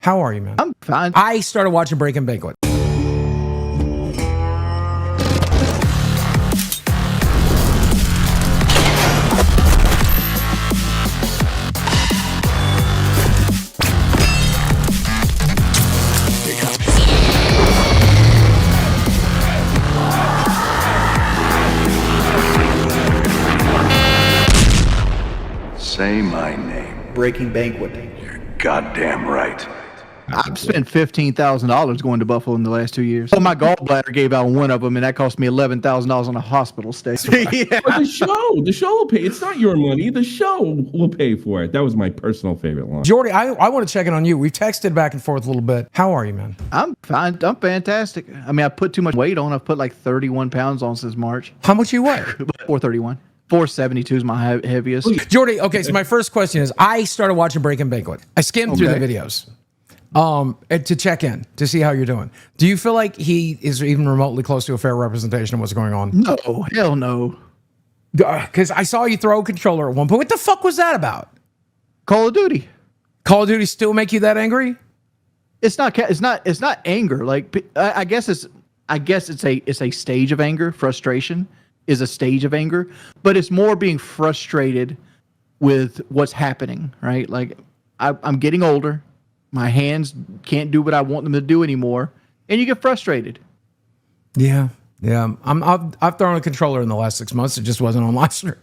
How are you, man? I'm fine. I started watching Breaking Banquet. Say my name. Breaking Banquet. You're goddamn right. I've spent $15,000 going to Buffalo in the last 2 years. Oh, my gallbladder gave out one of them, and that cost me $11,000 on a hospital stay. Yeah. But the show will pay. It's not your money. The show will pay for it. That was my personal favorite line. Jordy, I want to check in on you. We've texted back and forth a little bit. How are you, man? I'm fine. I'm fantastic. I mean, I put too much weight on. I've put like 31 pounds on since March. How much you weigh? 431. 472 is my heaviest. Jordy, okay, so my first question is, I started watching Breaking Banquet. I skimmed through the videos to check in, to see how you're doing. Do you feel like he is even remotely close to a fair representation of what's going on? No, hell no. Because I saw you throw a controller at one point. What the fuck was that about? Call of Duty. Call of Duty still make you that angry? It's not anger. Like, I guess it's a stage of anger. Frustration is a stage of anger, but it's more being frustrated with what's happening, right? Like, I'm getting older. My hands can't do what I want them to do anymore, and you get frustrated. Yeah. I've thrown a controller in the last 6 months. It just wasn't on live stream.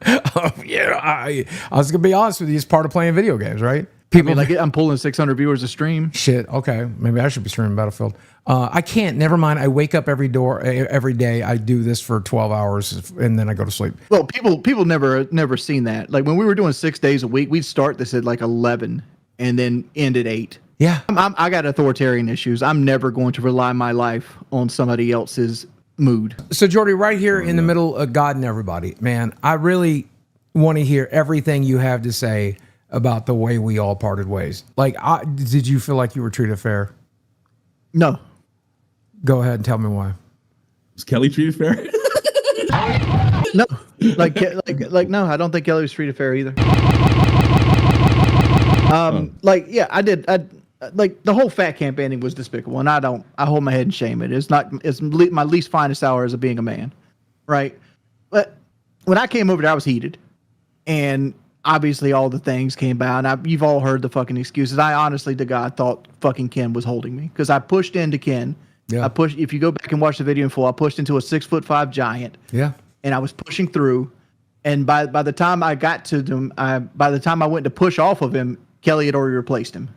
I was gonna be honest with you. It's part of playing video games, right? People I'm pulling 600 viewers a stream. Shit. Okay, maybe I should be streaming Battlefield. I can't. Never mind. I wake up every day. I do this for 12 hours, and then I go to sleep. Well, people never seen that. Like when we were doing 6 days a week, we'd start this at like 11 and then end at 8. Yeah. I got authoritarian issues. I'm never going to rely my life on somebody else's mood. So Jordy, right here in the middle of God and everybody, man, I really want to hear everything you have to say about the way we all parted ways. Like, did you feel like you were treated fair? No. Go ahead and tell me why. Was Kelly treated fair? No. Like no, I don't think Kelly was treated fair either. I did. Like the whole fat camp ending was despicable, and I hold my head in shame. It's my least finest hours of being a man, right? But when I came over there, I was heated, and obviously all the things came about. And you've all heard the fucking excuses. I honestly to God thought fucking Ken was holding me because I pushed into Ken. Yeah. If you go back and watch the video in full, I pushed into a 6'5" giant. Yeah. And I was pushing through, and by the time I got to them, by the time I went to push off of him, Kelly had already replaced him.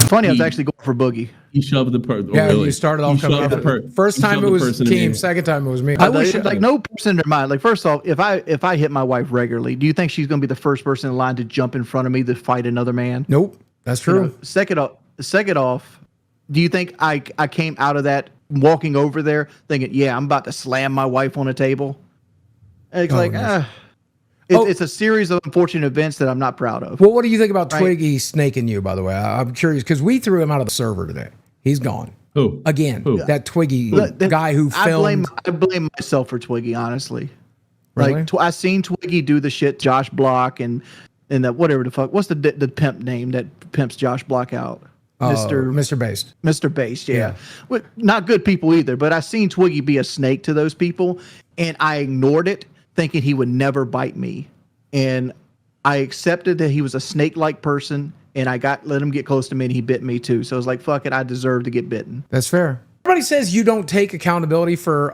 Funny, I was actually going for Boogie. He shoved the person. Yeah, you started off coming first time it was Keem, second time it was me. I wish like no person in their mind. Like first off, if I hit my wife regularly, do you think she's going to be the first person in line to jump in front of me to fight another man? Nope, that's true. You know, second off, do you think I came out of that walking over there thinking, yeah, I'm about to slam my wife on a table? And it's it's a series of unfortunate events that I'm not proud of. Well, what do you think about Twiggy snaking you, by the way? I'm curious because we threw him out of the server today. He's gone. Who? Again, that Twiggy guy who filmed. I blame myself for Twiggy, honestly. Really? Like I seen Twiggy do the shit Josh Block and that whatever the fuck. What's the pimp name that pimps Josh Block out? Mr. Based. Mr. Based, yeah. Well, not good people either, but I seen Twiggy be a snake to those people, and I ignored it, thinking he would never bite me. And I accepted that he was a snake-like person, and I let him get close to me, and he bit me too. So I was like, fuck it, I deserve to get bitten. That's fair. Everybody says you don't take accountability for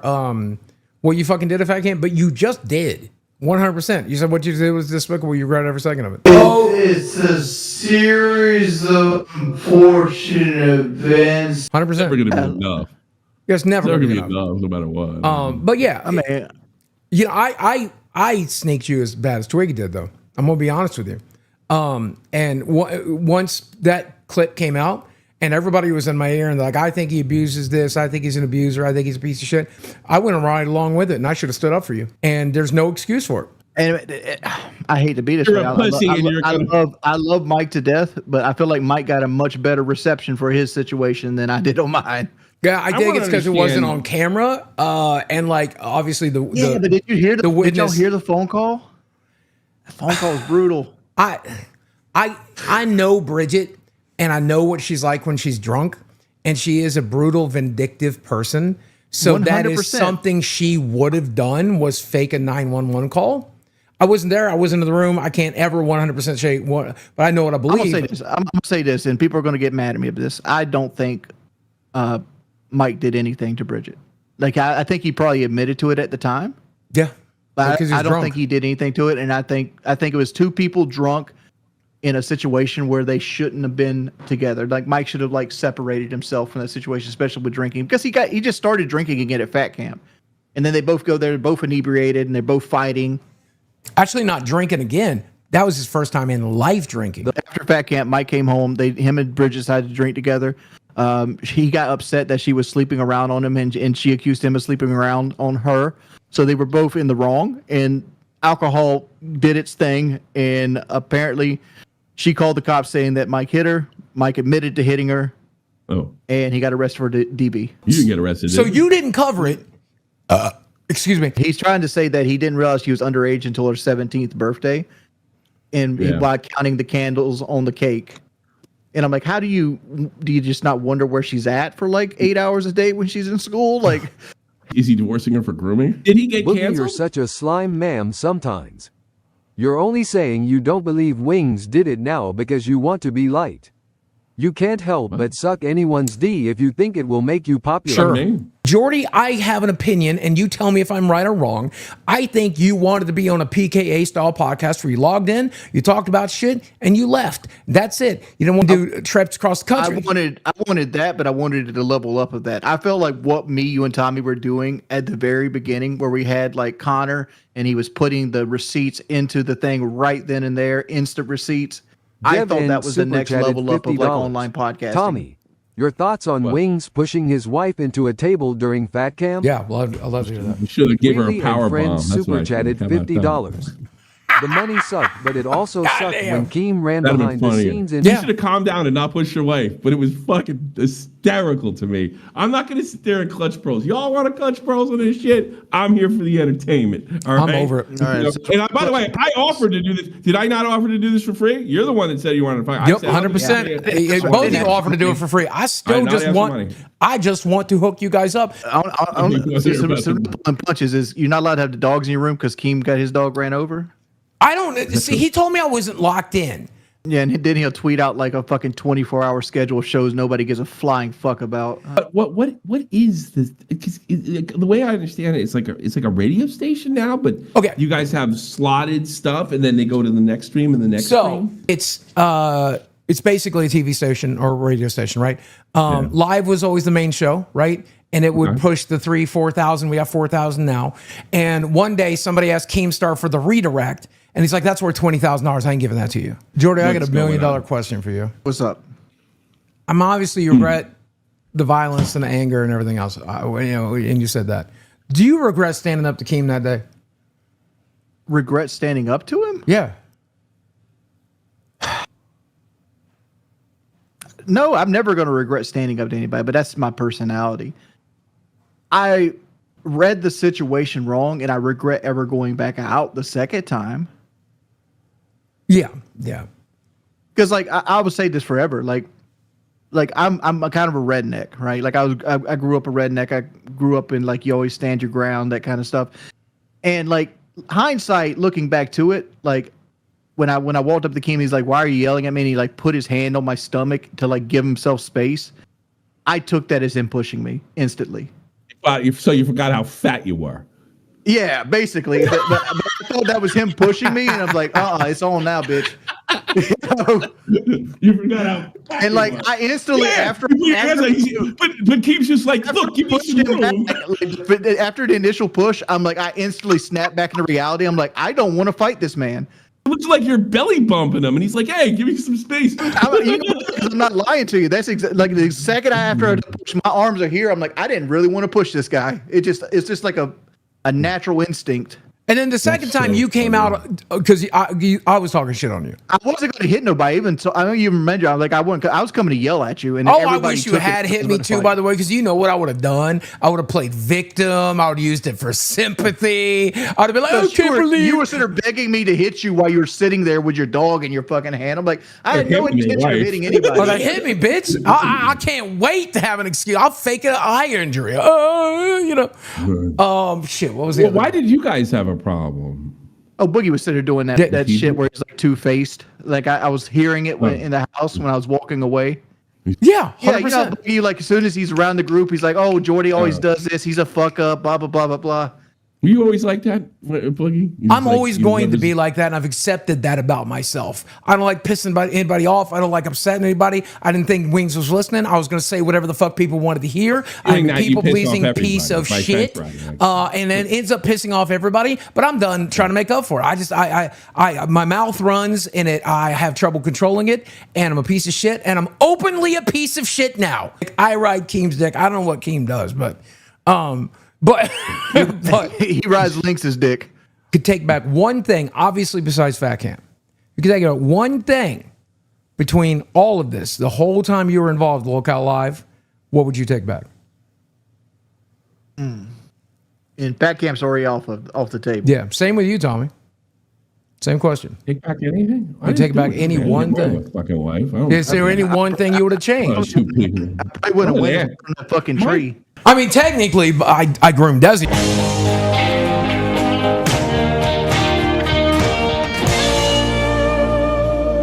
what you fucking did if I can't, but you just did. 100%. You said what you did was despicable. You regret every second of it. It's a series of unfortunate events. 100%. Never going to be enough. It's never going to be enough, no matter what. But yeah, I mean, you know, I snaked you as bad as Twiggy did, though. I'm gonna be honest with you. And once that clip came out, and everybody was in my ear and like, I think he abuses this. I think he's an abuser. I think he's a piece of shit. I went right along with it, and I should have stood up for you. And there's no excuse for it. And I hate to be this way. I love Mike to death, but I feel like Mike got a much better reception for his situation than I did on mine. Yeah, I think it's because it wasn't on camera, and like obviously but did you hear did y'all hear the phone call? The phone call was brutal. I know Bridget and I know what she's like when she's drunk, and she is a brutal, vindictive person. So that is 100%. something she would have done, was fake a 911 call. I wasn't there. I wasn't in the room. I can't ever 100% say what, but I know what I believe. I'm gonna say this, and people are gonna get mad at me for this. I don't think Mike did anything to Bridget. Like I think he probably admitted to it at the time. Yeah. But Because he I was don't drunk. think he did anything to it, and I think it was two people drunk in a situation where they shouldn't have been together. Like Mike should have like separated himself from that situation, especially with drinking, because he just started drinking again at fat camp, and then they both go there, both inebriated, and they're both fighting. Actually, not drinking again. That was his first time in life drinking. After fat camp, Mike came home. Him and Bridget decided to drink together. He got upset that she was sleeping around on him, and she accused him of sleeping around on her. So they were both in the wrong, and alcohol did its thing. And apparently, she called the cops saying that Mike hit her. Mike admitted to hitting her. Oh, And he got arrested for DB. you didn't get arrested. So did you didn't cover it. Excuse me. He's trying to say that he didn't realize she was underage until her 17th birthday, and Yeah. by counting the candles on the cake. And I'm like, do you just not wonder where she's at for like 8 hours a day when she's in school? Like, Is he divorcing her for grooming? Did he get Boogie, you're canceled? such a slime, ma'am. Sometimes you're only saying you don't believe Wings did it now because you want to be light. You can't help but suck anyone's D if you think it will make you popular. Sure. Me? Jordy, I have an opinion, and you tell me if I'm right or wrong. I think you wanted to be on a PKA style podcast where you logged in, you talked about shit, and you left. That's it. You didn't want to do trips across the I country. wanted that, but I wanted it to level up of that. I felt like what you and Tommy were doing at the very beginning, where we had like Connor and he was putting the receipts into the thing right then and there, instant receipts. I thought Devin that was the super next chatted level up of like $50. online podcasting. Tommy, your thoughts on What? Wings pushing his wife into a table during fat camp? Yeah, well, I'd love to hear that. You should have given her Wheelie a power and bomb. friends That's what super I chatted think. How about that? $50. The money sucked, but it also sucked damn. when Keem ran That'd be behind the funnier. scenes and You should have calmed down and not pushed your wife, but it was fucking hysterical to me. I'm not gonna sit there and clutch pearls. Y'all want to clutch pearls on this shit? I'm here for the entertainment. All I'm right? over it. All right, You know, so- and by the way, I offered to do this. Did I not offer to do this for free? You're the one that said you wanted to fight. Yep, 100%. Both of you offered to do it for free. I still not just ask for want. money. I just want to hook you guys up. Some punches is you're not allowed to have the dogs in your room because Keem got his dog ran over. I don't see. He told me I wasn't locked in. Yeah, and then he'll tweet out like a fucking 24-hour schedule of shows nobody gives a flying fuck about. But what is this? Because the way I understand it, it's like a radio station now. But Okay. you guys have slotted stuff, and then they go to the next stream and the next So stream. it's basically a TV station or a radio station, right? Live was always the main show, right? And it would push the 4,000. We have 4,000 now. And one day somebody asked Keemstar for the redirect, and he's like, "That's worth $20,000. I ain't giving that to you." Jordy, I got What's $1 going million on? question for you. What's up? I'm obviously you regret the violence and the anger and everything else. And you said that. Do you regret standing up to Keem that day? Regret standing up to him? Yeah. No, I'm never going to regret standing up to anybody, but that's my personality. I read the situation wrong, and I regret ever going back out the second time. Yeah. Yeah. Because like I would say this forever, like I'm a kind of a redneck, right? Like I grew up a redneck. I grew up in like you always stand your ground, that kind of stuff. And like hindsight, looking back to it, like when I walked up to Keem, he's like, "Why are you yelling at me?" And he like put his hand on my stomach to like give himself space. I took that as him pushing me instantly. So you forgot how fat you were. Yeah, basically. but I thought that was him pushing me, and I'm like, it's on now, bitch. You forgot how fat And you like were. I instantly but Keem's just like, look, give me pushed some him room. back, but after the initial push, I'm like, I instantly snapped back into reality. I'm like, I don't want to fight this man. It looks like you're belly bumping him, and he's like, "Hey, give me some space." I'm not lying to you. That's like the second after I push, my arms are here. I'm like, I didn't really want to push this guy. It's just like a natural instinct. And then the second time you came out because I was talking shit on you. I wasn't going to hit nobody. Even so, I don't even remember. I was coming to yell at you. And I wish you had hit me too. By the way, because you know what I would have done. I would have played victim. I would have used it for sympathy. I would have been like, I can't believe you were sitting there begging me to hit you while you were sitting there with your dog in your fucking hand. I'm like, I had no intention of hitting anybody. But hit me, bitch. I can't wait to have an excuse. I'll fake an eye injury. Shit. What was it? Why did you guys have a problem? Oh, Boogie was sitting there doing that shit where he's like two-faced. Like I was hearing it in the house when I was walking away. Yeah, 100%. Yeah, you know, Boogie, like as soon as he's around the group, he's like, "Oh, Jordy always does this. He's a fuck up." Blah blah blah blah blah. Were you always like that, Boogie? I'm always going to be like that, and I've accepted that about myself. I don't like pissing anybody off. I don't like upsetting anybody. I didn't think Wings was listening. I was going to say whatever the fuck people wanted to hear. I'm a people-pleasing piece of shit, and then ends up pissing off everybody. But I'm done trying to make up for it. My mouth runs, and I have trouble controlling it, and I'm a piece of shit, and I'm openly a piece of shit now. Like, I ride Keem's dick. I don't know what Keem does, but he rides Lynx's dick. Could take back one thing, obviously besides fat camp. You could take out one thing between all of this, the whole time you were involved with Lolcow Live. What would you take back? And fat camp's already off the table. Yeah, same with you, Tommy. Same question. Take back anything? You take back any one thing. Fucking wife. Is there any one thing you would have changed? I wouldn't have went from that fucking tree. I mean, technically, I groomed Desi.